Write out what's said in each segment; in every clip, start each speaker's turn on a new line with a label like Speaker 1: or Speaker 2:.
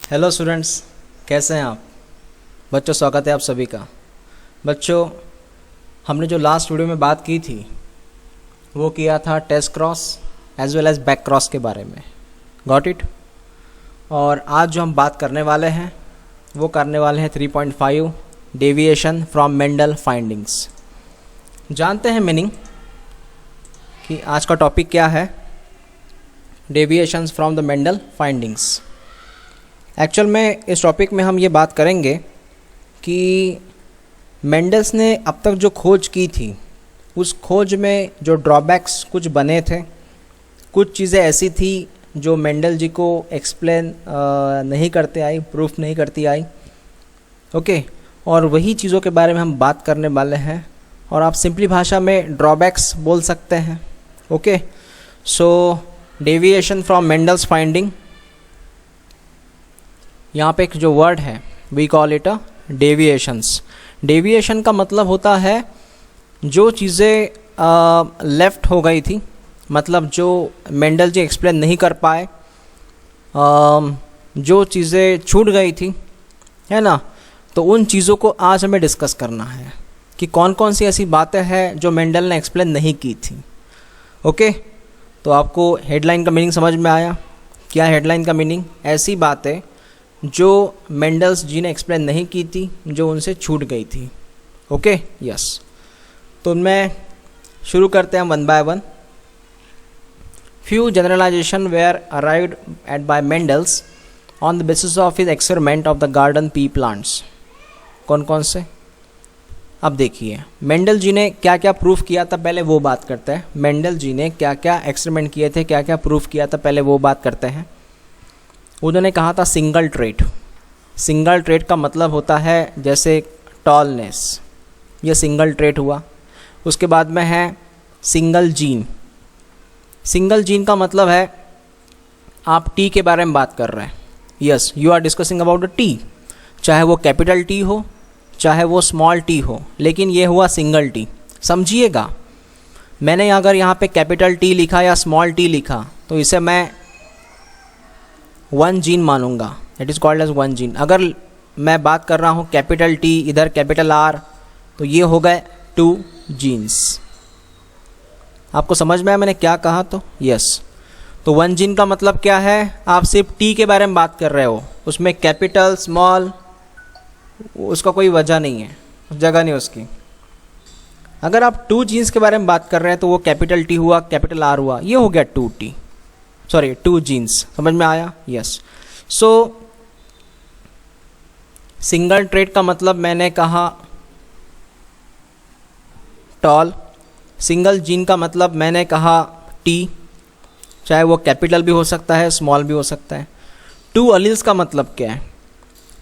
Speaker 1: Hello students, कैसे हैं आप बच्चों। स्वागत है आप सभी का। बच्चों, हमने जो लास्ट वीडियो में बात की थी वो किया था test cross as well as back cross के बारे में। Got it. और आज जो हम बात करने वाले हैं वो करने वाले हैं 3.5 डेविएशन फ्रॉम मेंडल फाइंडिंग्स। जानते हैं मीनिंग कि आज का टॉपिक क्या है। Deviations from the Mendel findings. Actual में इस टॉपिक में हम ये बात करेंगे कि मेंडल्स ने अब तक जो खोज की थी उस खोज में जो ड्रॉबैक्स कुछ बने थे, कुछ चीज़ें ऐसी थी जो मेंडल जी को एक्सप्लेन नहीं करते आई, प्रूफ नहीं करती आई। ओके, और वही चीज़ों के बारे में हम बात करने वाले हैं और आप सिंपली भाषा में ड्रॉबैक्स बोल सकते हैं। Okay, so deviation from Mendel's finding, यहाँ पे एक जो वर्ड है we call it a deviations. Deviation का मतलब होता है जो चीज़ें लेफ्ट हो गई थी, मतलब जो मेंडल जी एक्सप्लेन नहीं कर पाए, जो चीज़ें छूट गई थी, है ना। तो उन चीज़ों को आज हमें डिस्कस करना है कि कौन कौन सी ऐसी बातें हैं जो मेंडल ने एक्सप्लेन नहीं की थी। ओके, तो आपको हेडलाइन का मीनिंग समझ में आया। क्या हेडलाइन का मीनिंग? ऐसी बातें जो मेंडल्स जी ने एक्सप्लेन नहीं की थी, जो उनसे छूट गई थी। Okay, yes. तो उनमें शुरू करते हैं one by one. Few generalization were arrived at by Mendel's on the basis of his experiment of the garden pea plants. कौन कौन से? अब देखिए मेंडल जी ने क्या क्या प्रूफ किया था, पहले वो बात करते हैं। मेंडल जी ने क्या क्या एक्सपेरिमेंट किए थे, क्या क्या प्रूफ किया था, पहले वो बात करते हैं। उन्होंने कहा था सिंगल ट्रेट। सिंगल ट्रेट का मतलब होता है जैसे टॉलनेस, ये सिंगल ट्रेट हुआ। उसके बाद में है सिंगल जीन। सिंगल जीन का मतलब है आप टी के बारे में बात कर रहे हैं। Yes, you are discussing about the T, चाहे वो कैपिटल टी हो चाहे वो स्मॉल टी हो, लेकिन ये हुआ सिंगल टी। समझिएगा, मैंने अगर यहाँ पे कैपिटल टी लिखा या स्मॉल टी लिखा तो इसे मैं वन जीन मानूंगा। It is called as one gene. अगर मैं बात कर रहा हूँ कैपिटल टी, इधर कैपिटल आर, तो ये हो गए टू जीन्स। आपको समझ में आया मैंने क्या कहा? तो यस, तो वन जीन का मतलब क्या है? आप सिर्फ टी के बारे में बात कर रहे हो, उसमें कैपिटल स्मॉल उसका कोई वजह नहीं है, जगह नहीं उसकी। अगर आप टू जीन्स के बारे में बात कर रहे हैं तो वो कैपिटल टी हुआ, कैपिटल आर हुआ, ये हो गया two T, sorry two genes. समझ में आया? यस। सो सिंगल ट्रेट का मतलब मैंने कहा टॉल। सिंगल जीन का मतलब मैंने कहा टी, चाहे वो कैपिटल भी हो सकता है स्मॉल भी हो सकता है। टू अलील्स का मतलब क्या है?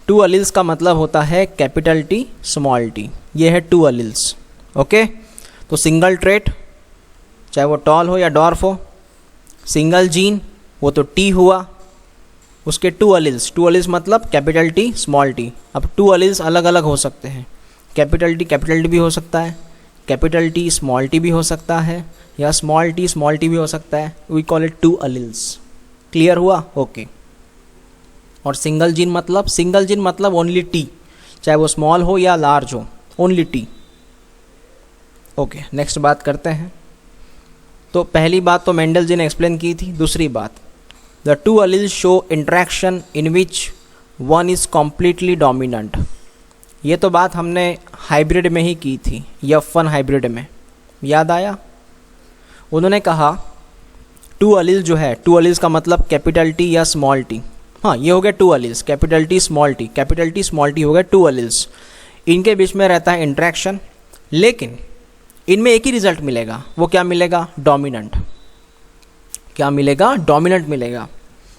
Speaker 1: टू अलील्स का मतलब होता है कैपिटल टी स्मॉल टी, ये है टू अलील्स। ओके, तो सिंगल ट्रेट चाहे वो टॉल हो या डॉर्फ हो, सिंगल जीन वो तो टी हुआ, उसके टू अलील्स। टू अलील्स मतलब कैपिटल टी स्मॉल टी। अब टू अलील्स अलग अलग हो सकते हैं, कैपिटल टी भी हो सकता है, कैपिटल टी स्मॉल टी भी हो सकता है, या स्मॉल टी भी हो सकता है। We call it two alleles. Clear हुआ? ओके। और सिंगल जीन मतलब ओनली टी, चाहे वो स्मॉल हो या लार्ज हो, ओनली टी। ओके, नेक्स्ट बात करते हैं। तो पहली बात तो मेंडल जी ने एक्सप्लेन की थी। दूसरी बात, the two alleles show interaction in which one is completely dominant. ये तो बात हमने हाइब्रिड में ही की थी, F1 हाइब्रिड में, याद आया? उन्होंने कहा टू अलील जो है, टू अलील्स का मतलब कैपिटल टी या स्मॉल टी। हाँ, ये हो गया to alleles, capital T small T हो गया टू अलील्स। इनके बीच में रहता है इंट्रैक्शन, लेकिन इनमें एक ही रिजल्ट मिलेगा। वो क्या मिलेगा? डोमिनेंट। क्या मिलेगा? डोमिनेंट मिलेगा।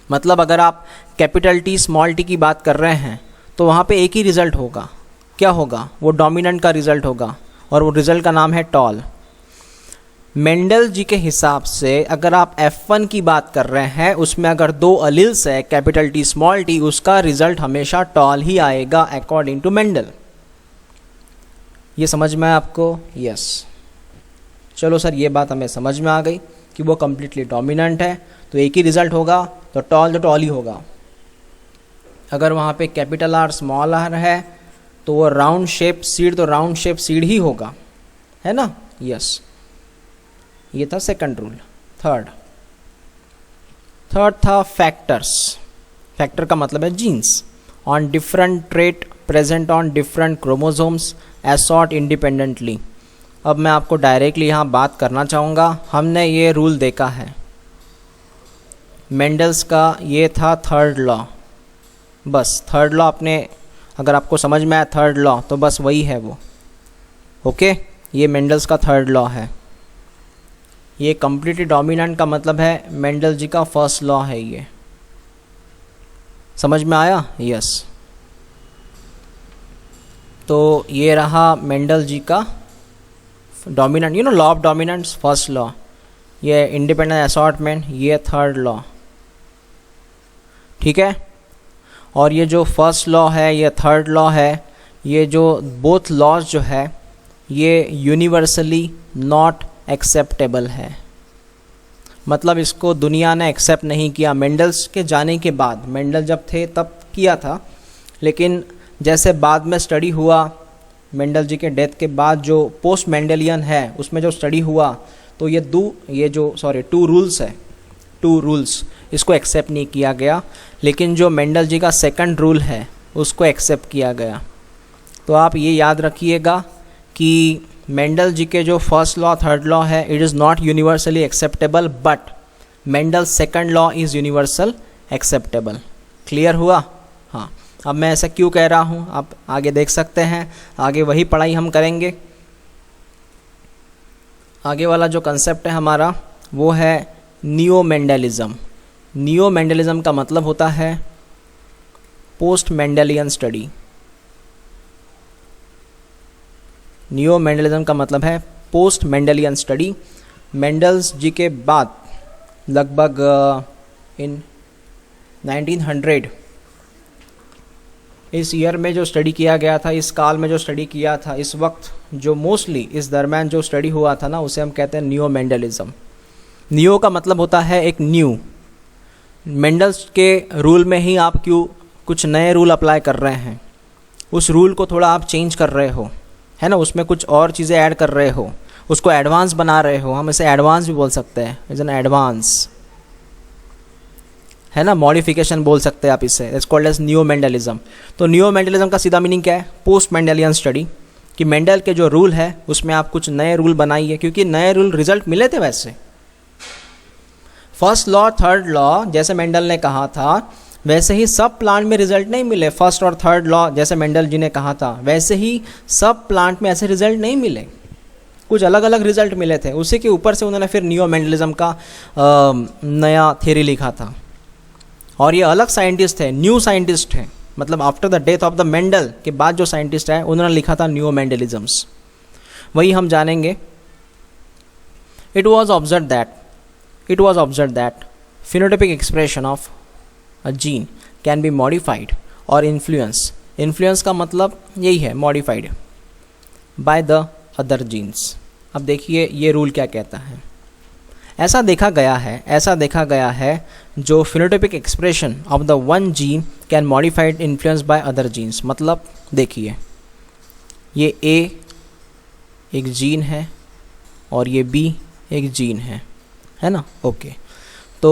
Speaker 1: मतलब अगर आप कैपिटल टी स्मॉल टी की बात कर रहे हैं तो वहाँ पे एक ही रिजल्ट होगा। क्या होगा? वो डोमिनेंट का रिजल्ट होगा, और वो रिजल्ट का नाम है टॉल। मेंडल जी के हिसाब से अगर आप F1 की बात कर रहे हैं, उसमें अगर दो अलील्स है कैपिटल टी स्मॉल टी, उसका रिजल्ट हमेशा टॉल ही आएगा अकॉर्डिंग टू मेंडल। ये समझ में आया आपको? यस। चलो सर, ये बात हमें समझ में आ गई कि वो कम्प्लीटली डोमिनेंट है, तो एक ही रिजल्ट होगा, तो टॉल ही होगा। अगर वहाँ पे कैपिटल आर स्मॉल आर है तो वो राउंड शेप सीड, तो राउंड शेप सीड ही होगा, है ना। यस, ये था सेकंड रूल। थर्ड था फैक्टर्स। फैक्टर का मतलब है genes. On different trait present on different chromosomes assort independently. अब मैं आपको डायरेक्टली यहाँ बात करना चाहूँगा। हमने ये रूल देखा है मेंडल्स का, ये था थर्ड लॉ। बस थर्ड लॉ आपने, अगर आपको समझ में आया थर्ड लॉ तो बस वही है वो। ओके, ये मेंडल्स का थर्ड लॉ है। ये कंप्लीटली डोमिनेंट का मतलब है मेंडल जी का फर्स्ट लॉ है ये। समझ में आया? यस। तो ये रहा मेंडल जी का dominant, law of dominance, first law. ये इंडिपेंडेंट असॉर्टमेंट, ये थर्ड लॉ, ठीक है। और ये जो फर्स्ट लॉ है, ये थर्ड लॉ है, ये जो बोथ लॉज जो है ये यूनिवर्सली नॉट एक्सेप्टेबल है। मतलब इसको दुनिया ने एक्सेप्ट नहीं किया। मेंडल्स के जाने के बाद, मेंडल जब थे तब किया था, लेकिन जैसे बाद में स्टडी हुआ, मेंडल जी के डेथ के बाद जो पोस्ट मेंडेलियन है उसमें जो स्टडी हुआ, तो ये टू रूल्स है, टू रूल्स, इसको एक्सेप्ट नहीं किया गया। लेकिन जो मेंडल जी का सेकंड रूल है उसको एक्सेप्ट किया गया। तो आप ये याद रखिएगा कि मेंडल जी के जो फर्स्ट लॉ थर्ड लॉ है, it is not universally acceptable, but Mendel second law is universal acceptable. Clear हुआ? हाँ। अब मैं ऐसा क्यों कह रहा हूँ आप आगे देख सकते हैं, आगे वही पढ़ाई हम करेंगे। आगे वाला जो कंसेप्ट है हमारा वो है नियो मेंडलिज्म। नियो मेंडलिज्म का मतलब होता है post Mendelian study. Neo Mendelism का मतलब है पोस्ट मेंडेलियन स्टडी। मेंडल्स जी के बाद लगभग इन 1900 इस ईयर में जो स्टडी किया गया था, इस काल में जो स्टडी किया था, इस वक्त जो मोस्टली इस दरम्यान जो स्टडी हुआ था ना, उसे हम कहते हैं नियो मेंडलिज्म। नियो का मतलब होता है एक न्यू। मेंडल्स के रूल में ही आप क्यों कुछ नए रूल अप्लाई कर रहे हैं, उस रूल को थोड़ा आप चेंज कर रहे हो, है ना, उसमें कुछ और चीज़ें ऐड कर रहे हो, उसको एडवांस बना रहे हो। हम इसे एडवांस भी बोल सकते हैं, इज एन एडवांस, है ना, मॉडिफिकेशन बोल सकते हैं आप इसे। It's called as neo Mendelism. तो नियो मेंडलिज्म का सीधा मीनिंग क्या है? Post Mendelian study. कि मेंडल के जो रूल है उसमें आप कुछ नए रूल बनाइए, क्योंकि नए रूल रिजल्ट मिले थे वैसे। फर्स्ट लॉ थर्ड लॉ जैसे मेंडल ने कहा था वैसे ही सब प्लांट में रिजल्ट नहीं मिले। फर्स्ट और थर्ड लॉ जैसे मेंडल जी ने कहा था वैसे ही सब प्लांट में ऐसे रिजल्ट नहीं मिले, कुछ अलग अलग रिजल्ट मिले थे। उसी के ऊपर से उन्होंने फिर नियो मेंडलिज्म का नया थ्योरी लिखा था। और ये अलग साइंटिस्ट थे, न्यू साइंटिस्ट हैं, मतलब after the death of the Mendel के बाद जो साइंटिस्ट है उन्होंने लिखा था नियो मेंडलिज्म्स। वही हम जानेंगे। It was observe that phenotypic expression of a gene can be modified or influence का मतलब यही है modified by the other genes। अब देखिए ये रूल क्या कहता है। ऐसा देखा गया है जो phenotypic expression of the one gene can modified influenced by other genes। मतलब देखिए ये A एक जीन है और ये B एक जीन है ना। ओके, तो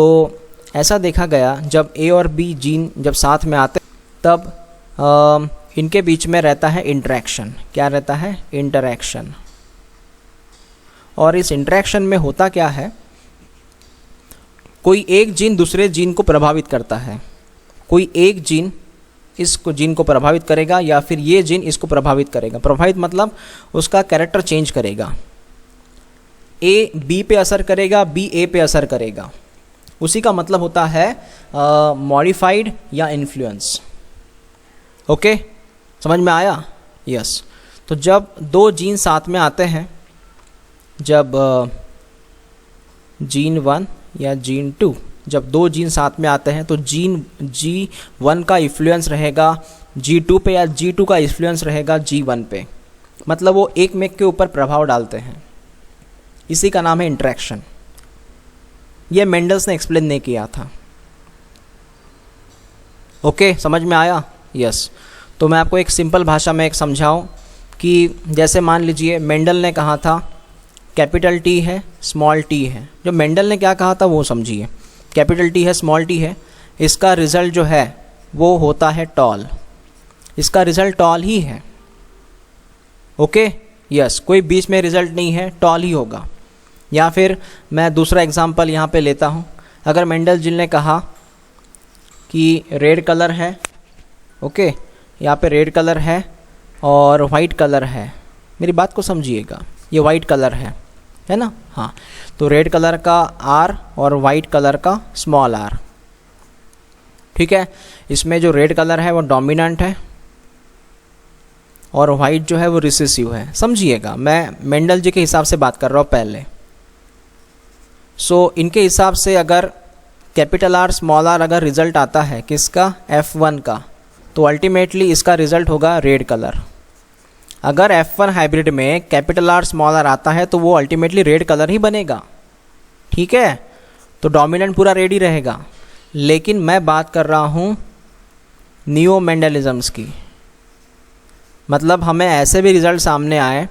Speaker 1: ऐसा देखा गया जब A और B जीन जब साथ में आते तब इनके बीच में रहता है इंटरेक्शन। क्या रहता है? इंटरेक्शन। और इस इंटरेक्शन में होता क्या है, कोई एक जीन दूसरे जीन को प्रभावित करता है। कोई एक जीन इसको जीन को प्रभावित करेगा या फिर ये जीन इसको प्रभावित करेगा। प्रभावित मतलब उसका कैरेक्टर चेंज करेगा। A B पे असर करेगा, B A पे असर करेगा। उसी का मतलब होता है मॉडिफाइड या इन्फ्लुएंस। ओके, समझ में आया? यस। तो जब दो जीन साथ में आते हैं, जब जीन 1 या जीन 2 जब दो जीन साथ में आते हैं तो जीन G1 का इन्फ्लुएंस रहेगा G2 पे या G2 का इन्फ्लुएंस रहेगा G1 पे। मतलब वो एक में के ऊपर प्रभाव डालते हैं। इसी का नाम है इंटरेक्शन। ये मेंडल्स ने एक्सप्लेन नहीं किया था। ओके, समझ में आया? यस। तो मैं आपको एक सिंपल भाषा में एक समझाऊं कि जैसे मान लीजिए मेंडल ने कहा था कैपिटल टी है स्मॉल टी है। जो मेंडल ने क्या कहा था वो समझिए, कैपिटल टी है स्मॉल टी है, इसका रिज़ल्ट जो है वो होता है टॉल, इसका रिज़ल्ट टॉल ही है। ओके, यस, कोई बीच में रिज़ल्ट नहीं है, टॉल ही होगा। या फिर मैं दूसरा एग्जांपल यहाँ पे लेता हूँ। अगर मेंडल जिन ने कहा कि रेड कलर है, ओके, यहाँ पे रेड कलर है और वाइट कलर है, मेरी बात को समझिएगा, ये वाइट कलर है ना? हाँ, तो रेड कलर का आर और वाइट कलर का स्मॉल आर, ठीक है। इसमें जो रेड कलर है वो डोमिनेंट है और वाइट जो है वो रिसेसिव है। समझिएगा, मैं मेंडल जी के हिसाब से बात कर रहा हूँ पहले। सो इनके हिसाब से अगर कैपिटल आर स्मॉल आर अगर रिजल्ट आता है किसका, F1 का, तो अल्टीमेटली इसका रिजल्ट होगा रेड कलर। अगर F1 हाइब्रिड में कैपिटल आर स्मॉल आर आता है तो वो अल्टीमेटली रेड कलर ही बनेगा, ठीक है। तो डोमिनेंट पूरा रेड ही रहेगा। लेकिन मैं बात कर रहा हूँ नियो मेंडलिज्म्स की, मतलब हमें ऐसे भी रिज़ल्ट सामने आए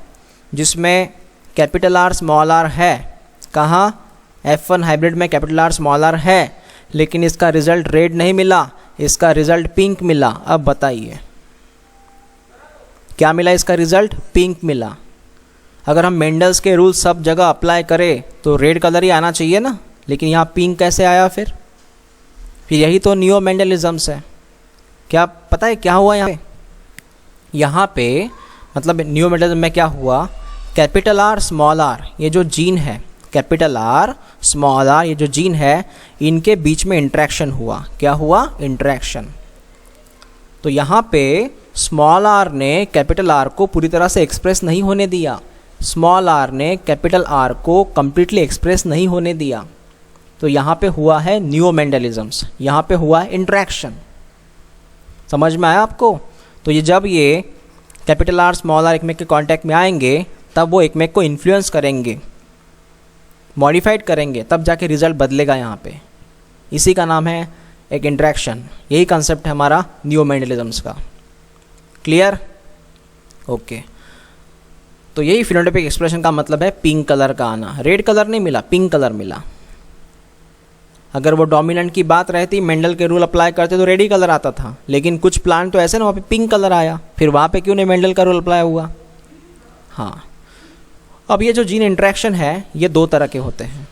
Speaker 1: जिसमें कैपिटल आर स्मॉल आर है, कहाँ, F1 हाइब्रिड में कैपिटल आर स्मॉल आर है, लेकिन इसका रिज़ल्ट रेड नहीं मिला, इसका रिज़ल्ट पिंक मिला। अब बताइए क्या मिला, इसका रिज़ल्ट पिंक मिला। अगर हम मेंडल्स के रूल सब जगह अप्लाई करें तो रेड कलर ही आना चाहिए ना, लेकिन यहाँ पिंक कैसे आया फिर यही तो नियो मेंडलिज्म्स है। क्या पता है क्या हुआ यहाँ पे मतलब नियो मेंडलिज्म में क्या हुआ, कैपिटल आर स्मॉल आर ये जो जीन है, कैपिटल आर स्मॉल आर ये जो जीन है, इनके बीच में इंटरेक्शन हुआ। क्या हुआ, इंटरेक्शन। तो यहाँ पे स्मॉल आर ने कैपिटल आर को पूरी तरह से एक्सप्रेस नहीं होने दिया, स्मॉल आर ने कैपिटल आर को कम्प्लीटली एक्सप्रेस नहीं होने दिया। तो यहाँ पे हुआ है नियो मेंडलिज्म्स, यहाँ पे हुआ है इंटरेक्शन। समझ में आया आपको? तो ये जब ये कैपिटल आर स्मॉल आर एक में के कांटेक्ट में आएंगे तब वो एक में को इन्फ्लुएंस करेंगे, मॉडिफाइड करेंगे, तब जाके रिजल्ट बदलेगा यहाँ पे। इसी का नाम है एक इंटरेक्शन। यही कंसेप्ट है हमारा नियो मेंडलिज्म्स का। क्लियर? ओके। तो यही फिनोटाइपिक एक्सप्रेशन का मतलब है पिंक कलर का आना। रेड कलर नहीं मिला, पिंक कलर मिला। अगर वो डोमिनेंट की बात रहती, मेंडल के रूल अप्लाई करते तो रेड ही कलर आता था, लेकिन कुछ प्लांट तो ऐसे ना वहाँ पे पिंक कलर आया, फिर वहाँ पे क्यों नहीं मेंडल का रूल अप्लाई हुआ? हाँ। अब ये जो जीन इंटरेक्शन है ये दो तरह के होते हैं,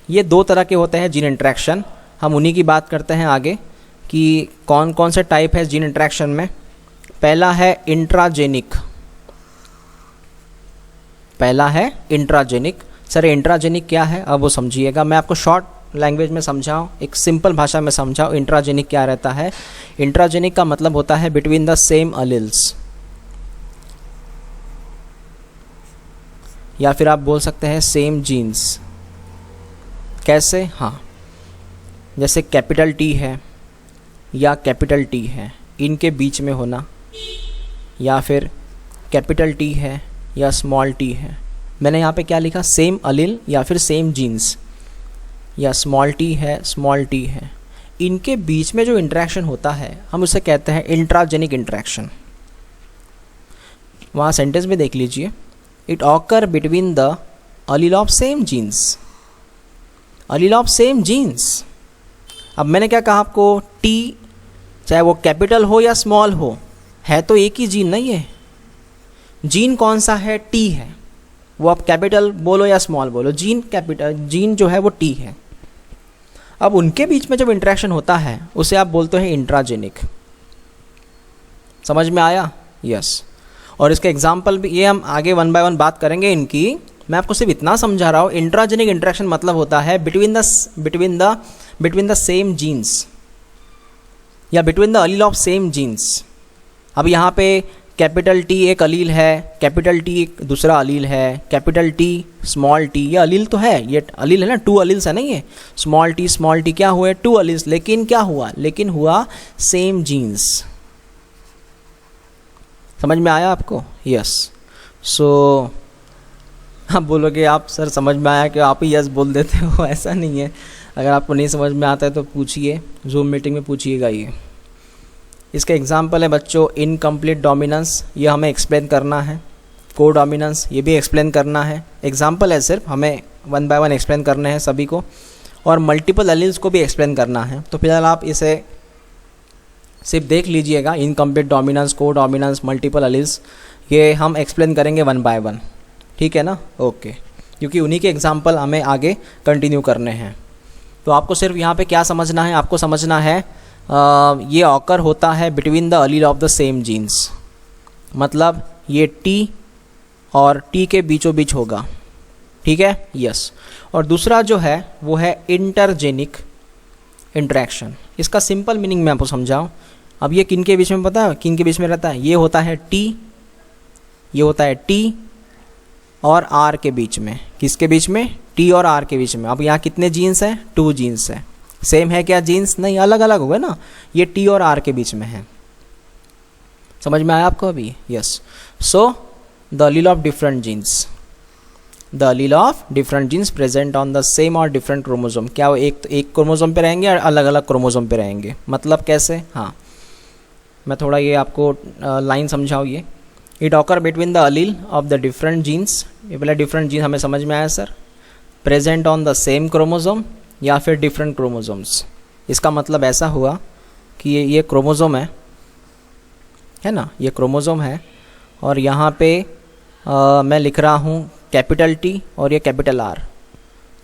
Speaker 1: ये दो तरह के होते हैं जीन इंटरेक्शन। हम उन्हीं की बात करते हैं आगे कि कौन कौन से टाइप है जीन इंटरेक्शन में। पहला है इंट्राजेनिक, पहला है इंट्राजेनिक। सर इंट्राजेनिक क्या है, अब वो समझिएगा, मैं आपको शॉर्ट लैंग्वेज में समझाऊँ, एक सिंपल भाषा में समझाऊँ। इंट्राजेनिक क्या रहता है? इंट्राजेनिक का मतलब होता है बिटवीन द सेम अलील्स, या फिर आप बोल सकते हैं सेम जीन्स। कैसे? हाँ, जैसे कैपिटल टी है या कैपिटल टी है, इनके बीच में होना, या फिर कैपिटल टी है या स्मॉल टी है। मैंने यहाँ पे क्या लिखा, सेम अलील या फिर सेम जीन्स, या स्मॉल टी है स्मॉल टी है, इनके बीच में जो इंटरेक्शन होता है हम उसे कहते हैं इंट्राजेनिक इंटरेक्शन। वहाँ सेंटेंस में देख लीजिए, it occur between the allele of same genes, allele of same genes. अब मैंने क्या कहा आपको, टी चाहे वो कैपिटल हो या स्मॉल हो, है तो एक ही जीन नहीं है। जीन कौन सा है? टी है। वो आप कैपिटल बोलो या स्मॉल बोलो, जीन कैपिटल, जीन जो है वो टी है। अब उनके बीच में जब इंटरेक्शन होता है उसे आप बोलते हैं इंट्राजेनिक। समझ में आया? यस। और इसके एग्जाम्पल भी ये हम आगे वन बाय वन बात करेंगे इनकी। मैं आपको सिर्फ इतना समझा रहा हूँ, इंट्राजेनिक इंटरेक्शन मतलब होता है बिटवीन द सेम जीन्स या between the allele of same genes. अब यहाँ पे कैपिटल टी एक अलील है, कैपिटल टी एक दूसरा अलील है, कैपिटल टी स्मॉल टी, ये अलील तो है, ये अलील है ना, टू अलील्स है नहीं है, स्मॉल टी क्या हुए, टू अलील्स। लेकिन क्या हुआ, लेकिन हुआ सेम जीन्स। समझ में आया आपको? यस। सो आप बोलोगे आप सर समझ में आया कि आप ही यस बोल देते हो, ऐसा नहीं है। अगर आपको नहीं समझ में आता है तो पूछिए, जूम मीटिंग में पूछिएगा ये। इसके एग्जाम्पल है बच्चों इनकम्प्लीट डोमिनेंस, ये हमें एक्सप्लेन करना है। को डोमिनेंस ये भी एक्सप्लेन करना है। एग्जाम्पल है सिर्फ, हमें वन बाय वन एक्सप्लेन करने हैं सभी को। और मल्टीपल एलील्स को भी एक्सप्लेन करना है। तो फिलहाल आप इसे सिर्फ देख लीजिएगा, इनकम्प्लीट डोमिनेंस, को डोमिनेंस, मल्टीपल एलील्स, ये हम एक्सप्लेन करेंगे वन बाय वन, ठीक है ना। ओके, क्योंकि उन्हीं के एग्जाम्पल हमें आगे कंटिन्यू करने हैं। तो आपको सिर्फ यहाँ पे क्या समझना है, आपको समझना है ये ऑकर होता है between the allele of the same genes, मतलब ये टी और टी के बीचों बीच होगा, ठीक है, यस। और दूसरा जो है वो है इंटरजेनिक इंटरेक्शन। इसका सिंपल मीनिंग मैं आपको समझाऊँ। अब ये किन के बीच में पता है, किन के बीच में रहता है, ये होता है टी, ये होता है टी और आर के बीच में। किसके बीच में, टी और आर के बीच में। अब यहाँ कितने जीन्स हैं, 2 जीन्स है। सेम है क्या जीन्स, नहीं, अलग अलग हो गए ना, ये टी और आर के बीच में है। समझ में आया आपको अभी, yes. So the allele of different genes, the allele of different genes present on the same और डिफरेंट क्रोमोसोम, क्या वो एक क्रोमोसोम पे रहेंगे और अलग अलग क्रोमोसोम पे रहेंगे, मतलब कैसे, हाँ मैं थोड़ा ये आपको लाइन समझाऊँ। ये it occur between the allele of the different genes, ये पहले डिफरेंट जीन्स हमें समझ में आया sir, present on the same chromosome या फिर डिफरेंट क्रोमोसोम्स। इसका मतलब ऐसा हुआ कि ये क्रोमोसोम है ना, ये क्रोमोसोम है और यहाँ पे मैं लिख रहा हूँ कैपिटल टी और ये कैपिटल आर।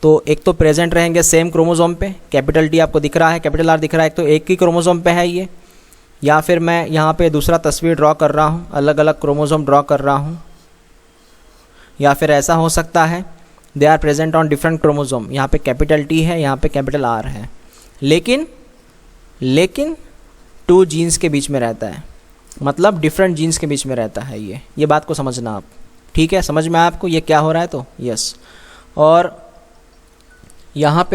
Speaker 1: तो एक तो प्रेजेंट रहेंगे सेम क्रोमोसोम पे, कैपिटल टी आपको दिख रहा है, कैपिटल आर दिख रहा है, तो एक ही क्रोमोसोम पे है ये। या फिर मैं यहाँ पे दूसरा तस्वीर ड्रॉ कर रहा हूँ, अलग अलग क्रोमोसोम ड्रॉ कर रहा हूँ। या फिर ऐसा हो सकता है they are present on different chromosome, यहाँ पे कैपिटल टी है, यहाँ पे कैपिटल आर है, लेकिन 2 जीन्स के बीच में रहता है, मतलब डिफरेंट जीन्स के बीच में रहता है ये बात को समझना आप, ठीक है। समझ में आया आपको ये क्या हो रहा है, तो यस। और यहाँ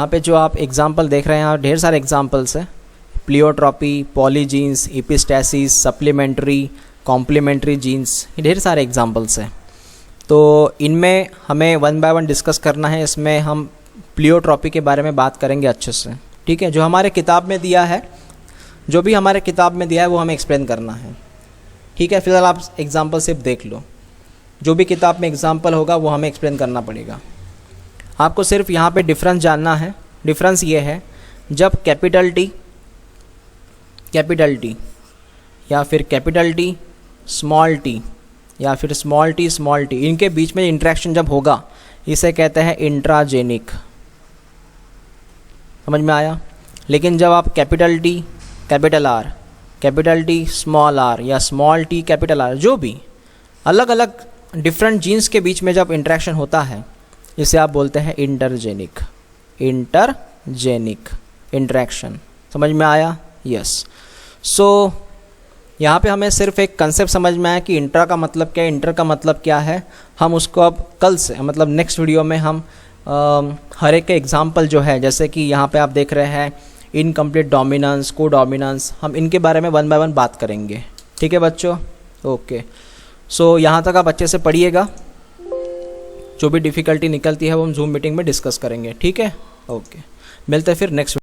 Speaker 1: पे जो आप एग्जाम्पल देख रहे हैं, यहाँ ढेर सारे एग्जाम्पल्स हैं, pleiotropy, polygenes, epistasis, supplementary, complementary genes, ढेर सारे एग्जाम्पल्स हैं। तो इनमें हमें वन बाय वन डिस्कस करना है। इसमें हम प्लियोट्रॉपी के बारे में बात करेंगे अच्छे से, ठीक है। जो हमारे किताब में दिया है, जो भी हमारे किताब में दिया है वो हमें एक्सप्लेन करना है, ठीक है। फिलहाल आप एग्जाम्पल सिर्फ देख लो, जो भी किताब में एग्जाम्पल होगा वो हमें एक्सप्लेन करना पड़ेगा। आपको सिर्फ यहाँ पे डिफरेंस जानना है। डिफरेंस ये है, जब कैपिटल टी या फिर कैपिटल टी स्मॉल टी या फिर स्मॉल टी इनके बीच में इंटरेक्शन जब होगा, इसे कहते हैं इंट्राजेनिक। समझ में आया। लेकिन जब आप capital T capital R, capital T small R या स्मॉल टी कैपिटल आर, जो भी अलग अलग डिफरेंट जीन्स के बीच में जब इंटरेक्शन होता है, इसे आप बोलते हैं इंटरजेनिक इंटरेक्शन। समझ में आया, यस। सो यहाँ पे हमें सिर्फ एक कंसेप्ट समझ में आया कि इंट्रा का मतलब क्या है, इंटर का मतलब क्या है। हम उसको अब कल से, मतलब नेक्स्ट वीडियो में हम हर एक के एग्जाम्पल जो है, जैसे कि यहाँ पे आप देख रहे हैं इनकम्प्लीट डोमिनेंस, को डोमिनेंस, हम इनके बारे में वन बाय वन बात करेंगे, ठीक है बच्चों। ओके, सो यहाँ तक आप अच्छे से पढ़िएगा। जो भी डिफ़िकल्टी निकलती है वो हम जूम मीटिंग में डिस्कस करेंगे, ठीक है। ओके, मिलते हैं फिर नेक्स्ट